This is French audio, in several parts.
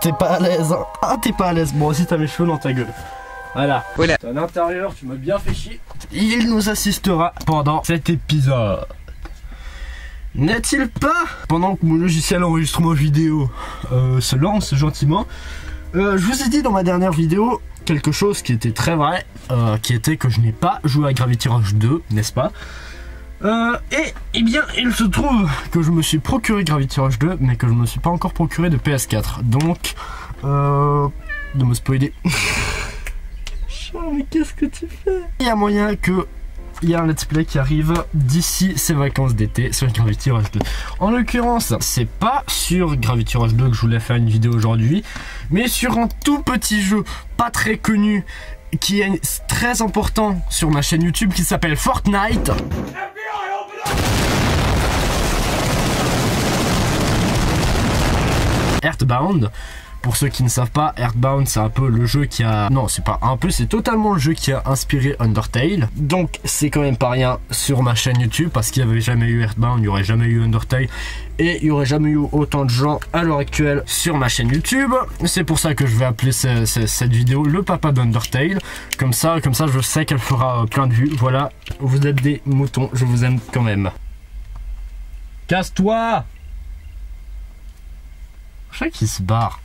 t'es pas à l'aise, hein. Ah, t'es pas à l'aise. Bon, aussi, t'as mes cheveux dans ta gueule. Voilà. Voilà. À l'intérieur, tu m'as bien fait chier. Il nous assistera pendant cet épisode. N'est-il pas, pendant que mon logiciel d'enregistrement vidéo se lance gentiment, je vous ai dit dans ma dernière vidéo quelque chose qui était très vrai, qui était que je n'ai pas joué à Gravity Rush 2, n'est-ce pas? Et bien, il se trouve que je me suis procuré Gravity Rush 2, mais que je ne me suis pas encore procuré de PS4. Donc, de me spoiler. Mais qu'est-ce que tu fais? Il y a moyen que il y a un let's play qui arrive d'ici ces vacances d'été sur Gravity Rush 2. En l'occurrence, c'est pas sur Gravity Rush 2 que je voulais faire une vidéo aujourd'hui, mais sur un tout petit jeu pas très connu qui est très important sur ma chaîne YouTube qui s'appelle Fortnite. Earthbound. Pour ceux qui ne savent pas, Earthbound c'est un peu le jeu qui a... Non, c'est pas un peu, c'est totalement le jeu qui a inspiré Undertale. Donc c'est quand même pas rien sur ma chaîne YouTube parce qu'il n'y avait jamais eu Earthbound, il n'y aurait jamais eu Undertale et il n'y aurait jamais eu autant de gens à l'heure actuelle sur ma chaîne YouTube. C'est pour ça que je vais appeler cette vidéo le papa d'Undertale. Comme ça je sais qu'elle fera plein de vues. Voilà, vous êtes des moutons, je vous aime quand même. Casse-toi! Je sais qu'il se barre.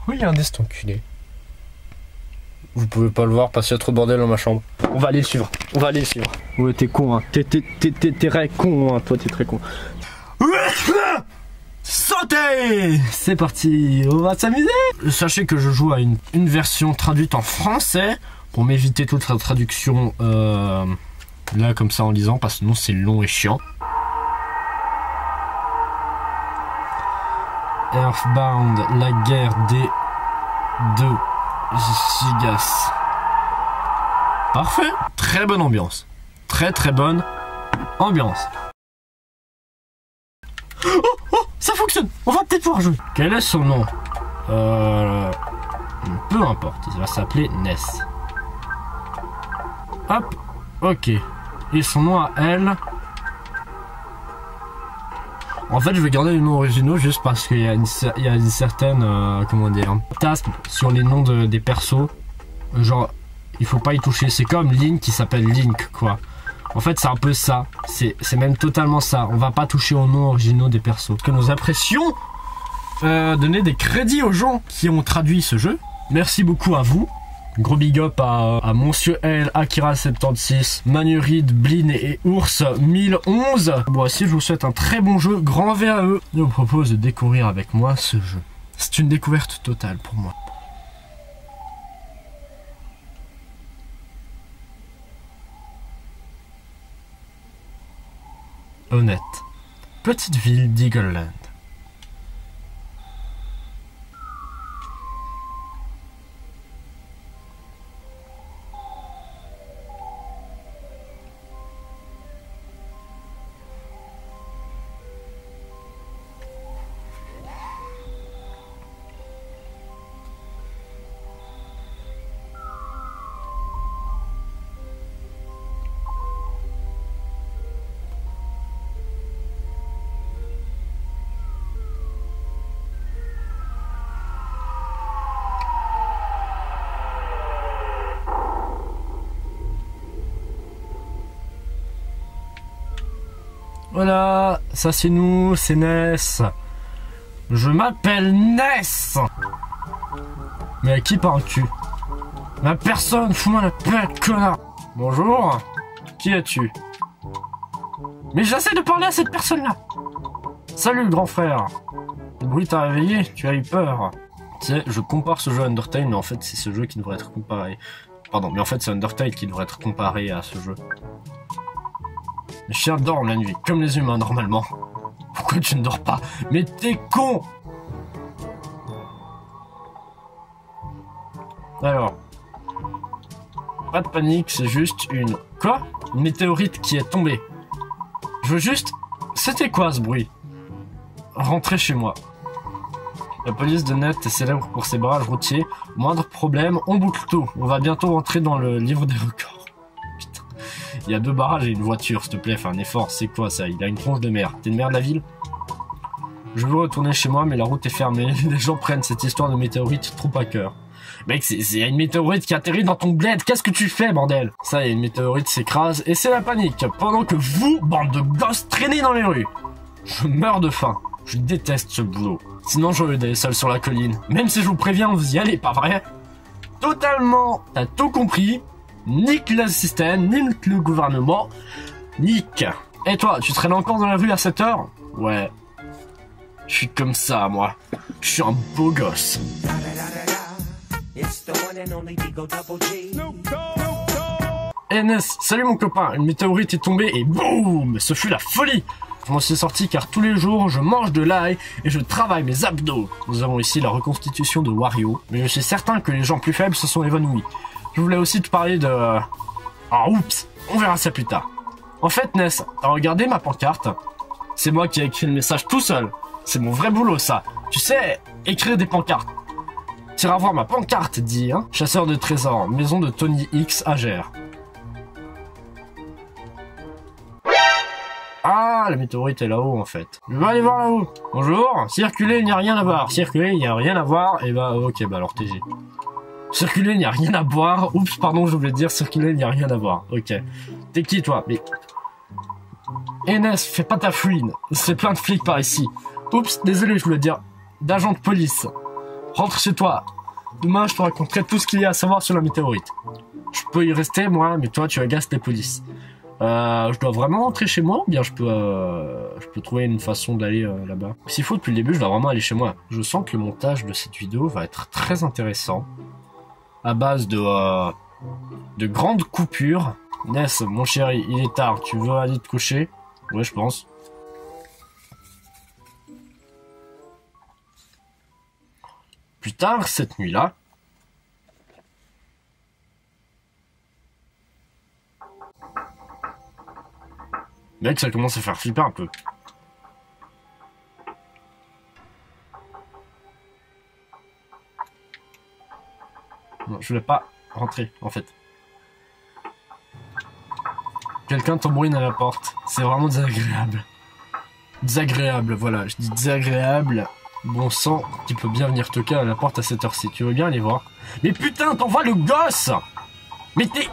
Regardez cet enculé. Vous pouvez pas le voir parce qu'il y a trop de bordel dans ma chambre. On va aller le suivre. On va aller le suivre. Ouais, t'es con, hein. T'es très con, hein. Toi, t'es très con. Sautez! C'est parti. On va s'amuser. Sachez que je joue à une version traduite en français pour m'éviter toute la traduction là comme ça en lisant parce que sinon c'est long et chiant. Earthbound, la guerre des 2 gigas. Parfait. Très bonne ambiance. Très bonne ambiance. Oh, ça fonctionne. On va peut-être pouvoir jouer. Quel est son nom? Peu importe. Il va s'appeler Ness. Hop. Ok. Et son nom à elle... En fait, je vais garder les noms originaux juste parce qu'il y a une certaine, comment dire, task sur les noms des persos. Genre, il faut pas y toucher. C'est comme Link qui s'appelle Link, quoi. En fait, c'est un peu ça. C'est même totalement ça. On va pas toucher aux noms originaux des persos. Que nous apprécions donner des crédits aux gens qui ont traduit ce jeu. Merci beaucoup à vous. Gros big up à Monsieur L, Akira76, Manurid, Blin et Ours 1011. Voici, je vous souhaite un très bon jeu, grand V à eux. Je vous propose de découvrir avec moi ce jeu. C'est une découverte totale pour moi. Honnête. Petite ville d'Eagleland. Voilà, ça c'est nous, c'est Ness. Je m'appelle Ness. Mais à qui parles-tu? Ma personne, fous-moi la paix, connard. Bonjour, qui es-tu? Mais j'essaie de parler à cette personne-là. Salut, grand frère. Le bruit t'a réveillé, tu as eu peur. Tu sais, je compare ce jeu à Undertale, mais en fait c'est ce jeu qui devrait être comparé. Pardon, mais en fait c'est Undertale qui devrait être comparé à ce jeu. Les chiens dorment la nuit, comme les humains normalement. Pourquoi tu ne dors pas? Mais t'es con! Alors... Pas de panique, c'est juste une... Quoi? Une météorite qui est tombée. Je veux juste... C'était quoi ce bruit? Rentrez chez moi. La police de Net est célèbre pour ses barrages routiers. Moindre problème, on boucle tout. On va bientôt entrer dans le livre des records. Putain. Il y a 2 barrages et une voiture, s'il te plaît, fais un effort. C'est quoi ça? Il a une tronche de mer. T'es une mère de la ville? Je veux retourner chez moi, mais la route est fermée. Les gens prennent cette histoire de météorite trop à cœur. Mec, c'est une météorite qui atterrit dans ton bled. Qu'est-ce que tu fais, bordel? Ça y est, une météorite s'écrase et c'est la panique. Pendant que vous, bande de gosses, traînez dans les rues. Je meurs de faim. Je déteste ce boulot. Sinon, j'aurais d'aller seul sur la colline. Même si je vous préviens, vous y allez, pas vrai? Totalement. T'as tout compris. Nique le système, nique le gouvernement. Nique. Et toi, tu traînes encore dans la rue à 7 heures? Ouais. Je suis comme ça, moi. Je suis un beau gosse. NS, salut mon copain, une météorite est tombée et boum, ce fut la folie. Je m'en suis sorti car tous les jours je mange de l'ail et je travaille mes abdos. Nous avons ici la reconstitution de Wario, mais je suis certain que les gens plus faibles se sont évanouis. Je voulais aussi te parler de... Ah oups, on verra ça plus tard. En fait Ness, t'as regardé ma pancarte? C'est moi qui ai écrit le message tout seul. C'est mon vrai boulot ça. Tu sais, écrire des pancartes. T'iras voir ma pancarte, dit, hein. Chasseur de trésors, maison de Tony X à Gers. Ah, la météorite est là-haut en fait. Je vais aller voir là-haut. Bonjour, circuler, il n'y a rien à voir. Circuler, il n'y a rien à voir. Et bah, ok, bah alors TG. Circuler, il n'y a rien à boire. Oups, pardon, je voulais dire circuler, il n'y a rien à voir. Ok. T'es qui toi? Mais... NS, fais pas ta fouine. C'est plein de flics par ici. Oups, désolé, je voulais dire d'agent de police. Rentre chez toi. Demain, je te raconterai tout ce qu'il y a à savoir sur la météorite. Je peux y rester, moi, mais toi, tu agaces les polices. Je dois vraiment rentrer chez moi ou bien je peux trouver une façon d'aller là-bas. S'il faut, depuis le début, je dois vraiment aller chez moi. Je sens que le montage de cette vidéo va être très intéressant. À base de grandes coupures. Ness, mon chéri, il est tard. Tu veux aller te coucher? Ouais, je pense. Plus tard, cette nuit-là, mec, ça commence à faire flipper un peu. Non, je voulais pas rentrer, en fait. Quelqu'un tambourine à la porte. C'est vraiment désagréable. Désagréable, voilà. Je dis désagréable. Bon sang, qui peut bien venir toquer à la porte à cette heure-ci. Tu veux bien aller voir? Mais putain, t'envoies le gosse! Mais t'es...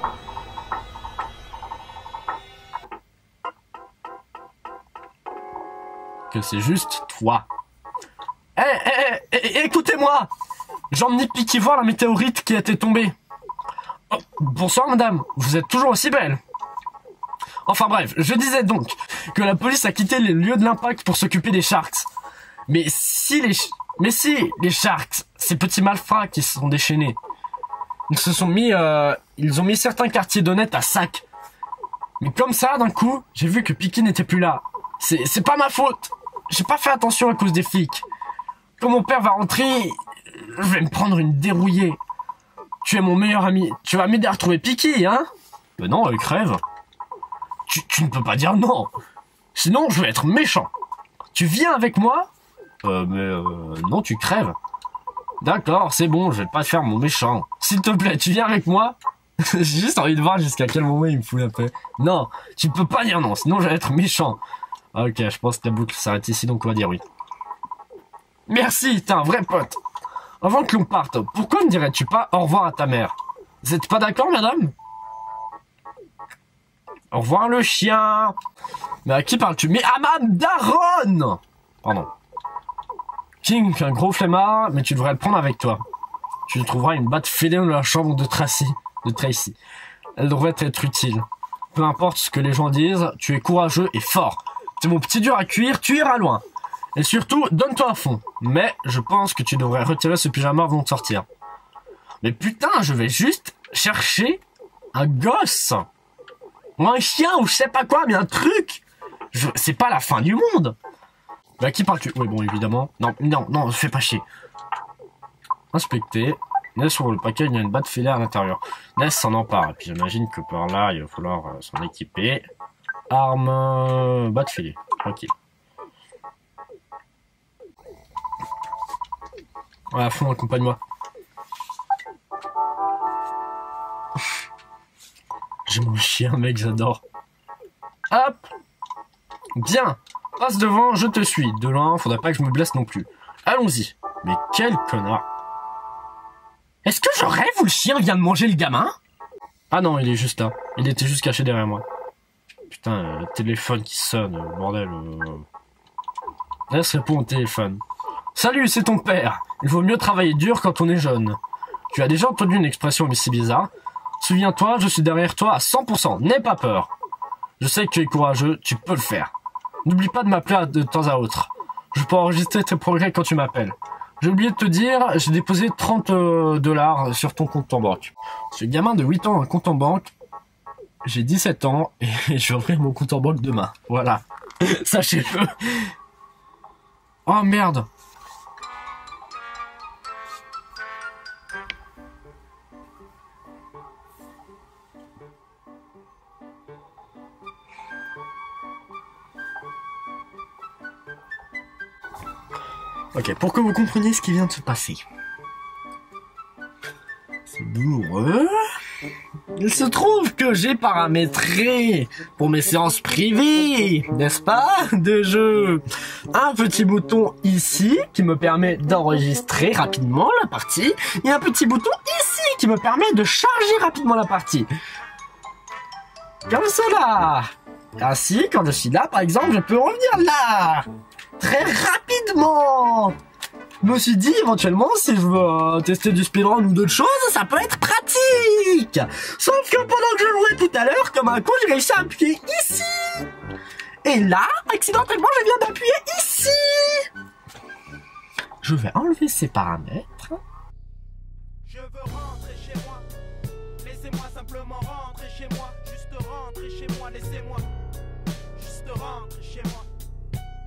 Que c'est juste toi. Écoutez-moi! J'emmène Piqué voir la météorite qui a été tombée. Oh, bonsoir madame, vous êtes toujours aussi belle. Enfin bref, je disais donc que la police a quitté les lieux de l'impact pour s'occuper des Sharks. Mais si les Sharks, ces petits malfrats qui se sont déchaînés, ils ont mis certains quartiers d'honnêtes à sac. Mais comme ça, d'un coup, j'ai vu que Piqué n'était plus là. C'est pas ma faute. J'ai pas fait attention à cause des flics. Quand mon père va rentrer, je vais me prendre une dérouillée. Tu es mon meilleur ami. Tu vas m'aider à retrouver Piqué, hein? Ben non, elle crève. Tu ne peux pas dire non. Sinon, je vais être méchant. Tu viens avec moi? Non, tu crèves. D'accord, c'est bon, je vais pas te faire mon méchant. S'il te plaît, tu viens avec moi? J'ai juste envie de voir jusqu'à quel moment il me fout la paix. Non, tu peux pas dire non, sinon je vais être méchant. Ok, je pense que la boucle s'arrête ici, donc on va dire oui. Merci, t'es un vrai pote. Avant que l'on parte, pourquoi ne dirais-tu pas au revoir à ta mère? Vous êtes pas d'accord, madame? Au revoir le chien. Mais à qui parles-tu? Mais à ma daronne! Pardon. King, un gros flemmard, mais tu devrais le prendre avec toi. Tu trouveras une batte fêlée dans la chambre de Tracy. Elle devrait être utile. Peu importe ce que les gens disent, tu es courageux et fort. C'est mon petit dur à cuire, tu iras loin. Et surtout, donne-toi à fond. Mais je pense que tu devrais retirer ce pyjama avant de sortir. Mais putain, je vais juste chercher un gosse. Ou un chien, ou je sais pas quoi, mais un truc. C'est pas la fin du monde. Bah, qui parles-tu? Oui, bon, évidemment. Non, fais pas chier. Inspecter. Ness sur le paquet, il y a une batte fêlée à l'intérieur. Ness s'en empare. Et puis j'imagine que par là, il va falloir s'en équiper. Arme, batte fêlée. Tranquille. Ouais, à fond, accompagne-moi. J'ai mon chien, mec, j'adore. Hop. Bien. Passe devant, je te suis. De loin, faudrait pas que je me blesse non plus. Allons-y. Mais quel connard. Est-ce que je rêve ou le chien vient de manger le gamin? Ah non, il est juste là. Il était juste caché derrière moi. Putain, le téléphone qui sonne, bordel. Laisse répondre au téléphone. Salut, c'est ton père. Il vaut mieux travailler dur quand on est jeune. Tu as déjà entendu une expression aussi bizarre? Souviens-toi, je suis derrière toi à 100%. N'aie pas peur. Je sais que tu es courageux, tu peux le faire. N'oublie pas de m'appeler de temps à autre. Je peux enregistrer tes progrès quand tu m'appelles. J'ai oublié de te dire, j'ai déposé 30 $ sur ton compte en banque. Je suis gamin de 8 ans à un compte en banque. J'ai 17 ans et je vais ouvrir mon compte en banque demain. Voilà. Sachez-le. Oh merde. Ok, pour que vous compreniez ce qui vient de se passer. C'est douloureux. Il se trouve que j'ai paramétré pour mes séances privées, n'est-ce pas, de jeu, un petit bouton ici qui me permet d'enregistrer rapidement la partie et un petit bouton ici qui me permet de charger rapidement la partie. Comme cela. Ainsi, quand je suis là, par exemple, je peux revenir là. Très rapidement. Je me suis dit, éventuellement, si je veux tester du speedrun ou d'autres choses, ça peut être pratique. Sauf que pendant que je jouais tout à l'heure, comme un con, j'ai réussi à appuyer ici. Et là, accidentellement, je viens d'appuyer ici. Je vais enlever ces paramètres. Je veux rentrer chez moi. Laissez-moi simplement rentrer chez moi. Juste rentrer chez moi, laissez-moi. Juste rentrer chez moi.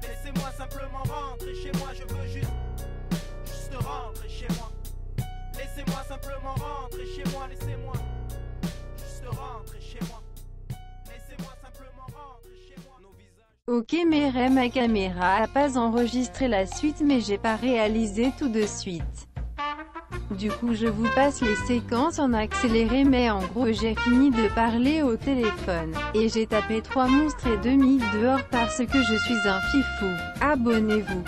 Laissez-moi simplement rentrer chez moi. Je veux juste rentrer chez moi. Laissez-moi simplement rentrer chez moi. Laissez-moi juste rentrer chez moi. Laissez-moi simplement rentrer chez moi. Nos visages. Ok, mais ma caméra a pas enregistré la suite, mais j'ai pas réalisé tout de suite. Du coup je vous passe les séquences en accéléré, mais en gros j'ai fini de parler au téléphone, et j'ai tapé 3 monstres et demi dehors parce que je suis un fifou. Abonnez-vous.